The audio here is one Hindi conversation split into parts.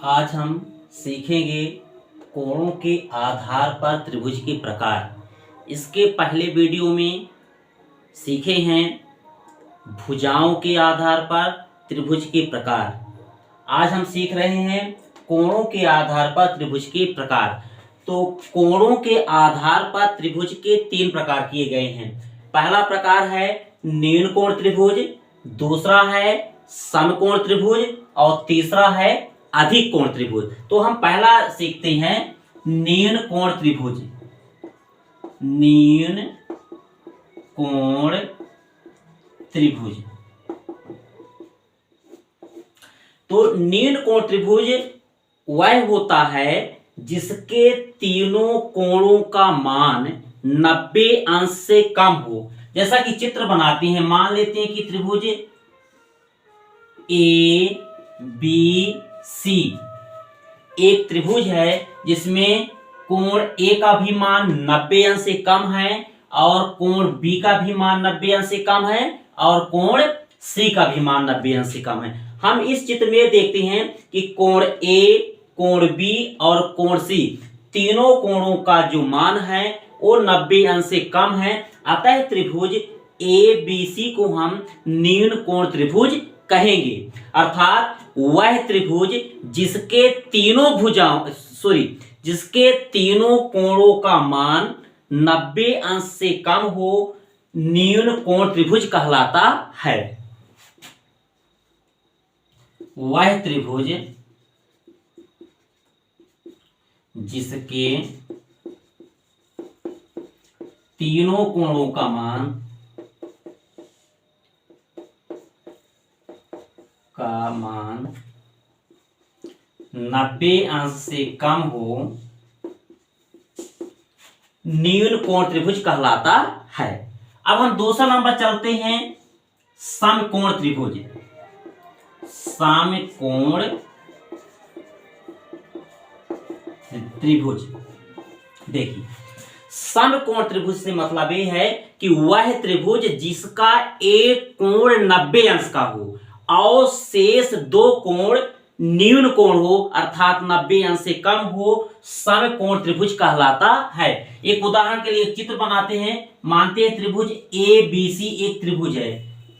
आज हम सीखेंगे कोणों के आधार पर त्रिभुज के प्रकार। इसके पहले वीडियो में सीखे हैं भुजाओं के आधार पर त्रिभुज के प्रकार। आज हम सीख रहे हैं कोणों के आधार पर त्रिभुज के प्रकार। तो कोणों के आधार पर त्रिभुज के 3 प्रकार किए गए हैं। पहला प्रकार है न्यून कोण त्रिभुज, दूसरा है समकोण त्रिभुज और तीसरा है अधिक कोण त्रिभुज। तो हम पहला सीखते हैं न्यून कोण त्रिभुज। न्यून कोण त्रिभुज। तो न्यून कोण त्रिभुज वह होता है जिसके तीनों कोणों का मान 90 अंश से कम हो। जैसा कि चित्र बनाते हैं, मान लेते हैं कि त्रिभुज ए बी सी एक त्रिभुज है जिसमें कोण ए का भी मान 90 अंश से कम है और कोण बी का भी मान 90 अंश से कम है और कोण सी का भी मान 90 अंश से कम है। हम इस चित्र में देखते हैं कि कोण ए, कोण बी और कोण सी तीनों कोणों का जो मान है वो 90 अंश से कम है। अतः त्रिभुज ए बी सी को हम न्यून कोण त्रिभुज कहेंगे। अर्थात वह त्रिभुज जिसके तीनों कोणों का मान 90 अंश से कम हो न्यून कोण त्रिभुज कहलाता है। वह त्रिभुज जिसके तीनों कोणों का मान 90 अंश से कम हो न्यून कोण त्रिभुज कहलाता है। अब हम दूसरा नंबर चलते हैं समकोण त्रिभुज। समकोण त्रिभुज। देखिए, समकोण त्रिभुज से मतलब यह है कि वह त्रिभुज जिसका एक कोण 90 अंश का हो और शेष 2 कोण न्यून कोण हो, अर्थात 90 अंश से कम हो, समकोण त्रिभुज कहलाता है। एक उदाहरण के लिए चित्र बनाते हैं। मानते हैं त्रिभुज ए बी सी एक त्रिभुज है।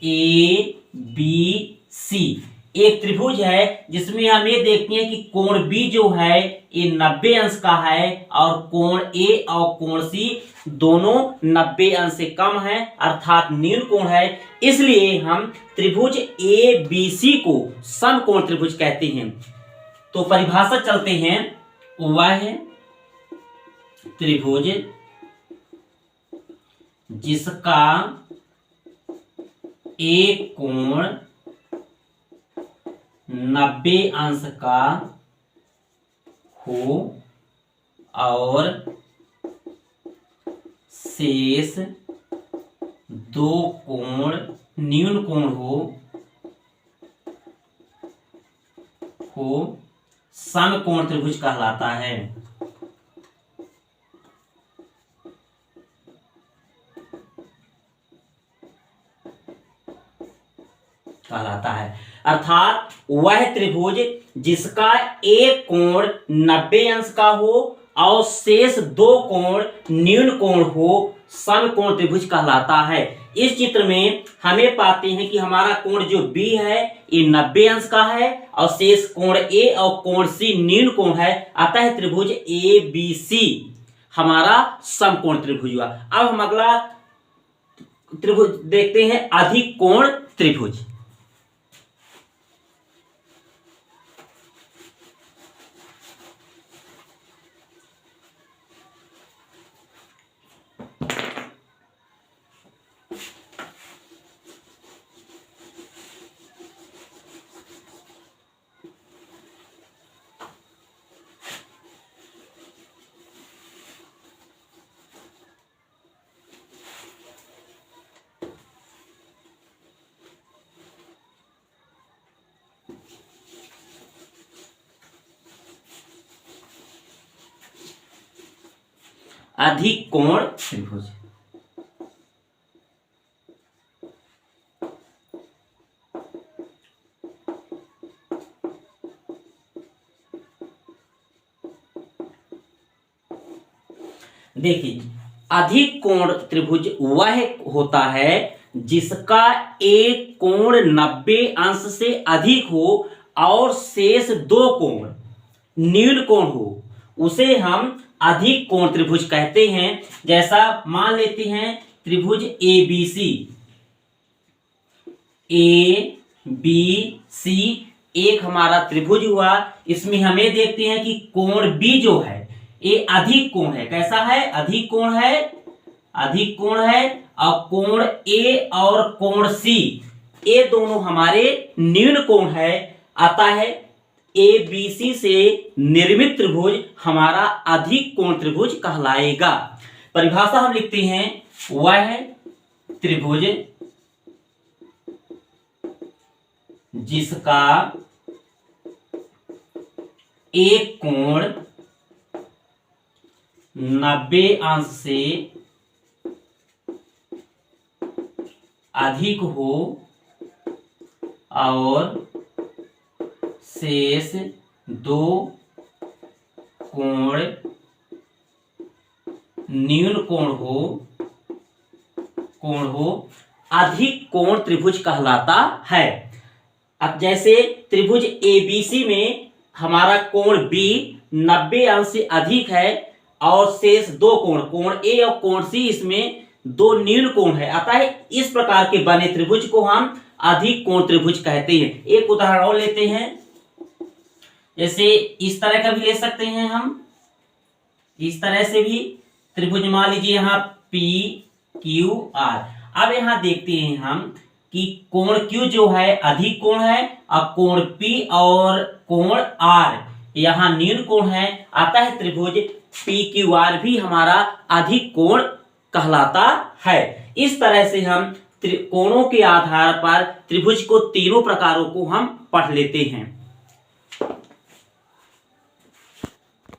ए बी सी एक त्रिभुज है जिसमें हम ये देखते हैं कि कोण बी जो है ये 90 अंश का है और कोण ए और कोण सी दोनों 90 अंश से कम है, अर्थात न्यून कोण है। इसलिए हम त्रिभुज ए बी सी को समकोण त्रिभुज कहते हैं। तो परिभाषा चलते हैं। वह त्रिभुज जिसका एक कोण 90 अंश का हो और शेष 2 कोण न्यून कोण हो समकोण त्रिभुज कहलाता है। अर्थात वह त्रिभुज जिसका एक कोण 90 अंश का हो और शेष 2 कोण न्यून कोण हो समकोण त्रिभुज कहलाता है। इस चित्र में हमें पाते हैं कि हमारा कोण जो बी है ये 90 अंश का है और शेष कोण ए और कोण सी न्यून कोण है। अतः त्रिभुज ए बी सी हमारा समकोण त्रिभुज हुआ। अब हम अगला त्रिभुज देखते हैं, अधिक कोण त्रिभुज। अधिक कोण त्रिभुज। देखिए, अधिक कोण त्रिभुज वह होता है जिसका एक कोण 90 अंश से अधिक हो और शेष दो कोण न्यून कोण हो, उसे हम अधिक कोण त्रिभुज कहते हैं। जैसा मान लेते हैं त्रिभुज ABC, ABC एक हमारा त्रिभुज हुआ। इसमें हमें देखते हैं कि कोण B जो है ये अधिक कोण है। कैसा है? अधिक कोण है, अधिक कोण है। और कोण A और कोण C ये दोनों हमारे न्यून कोण है। आता है ABC से निर्मित त्रिभुज हमारा अधिक कोण त्रिभुज कहलाएगा। परिभाषा हम लिखते हैं, वह त्रिभुज जिसका एक कोण 90 अंश से अधिक हो और शेष दो कोण न्यून कोण हो अधिक कोण त्रिभुज कहलाता है। अब जैसे त्रिभुज ABC में हमारा कोण B 90 अंश से अधिक है और शेष दो कोण, कोण A और कोण C, इसमें दो न्यून कोण है। अतः इस प्रकार के बने त्रिभुज को हम अधिक कोण त्रिभुज कहते हैं। एक उदाहरण और लेते हैं, जैसे इस तरह का भी ले सकते हैं हम, इस तरह से भी त्रिभुज मान लीजिए यहाँ PQR। अब यहाँ देखते हैं हम कि कोण Q जो है अधिक कोण है और कोण P और कोण R यहाँ न्यून कोण है। अतः त्रिभुज PQR भी हमारा अधिक कोण कहलाता है। इस तरह से हम कोणों के आधार पर त्रिभुज को तीनों प्रकारों को हम पढ़ लेते हैं।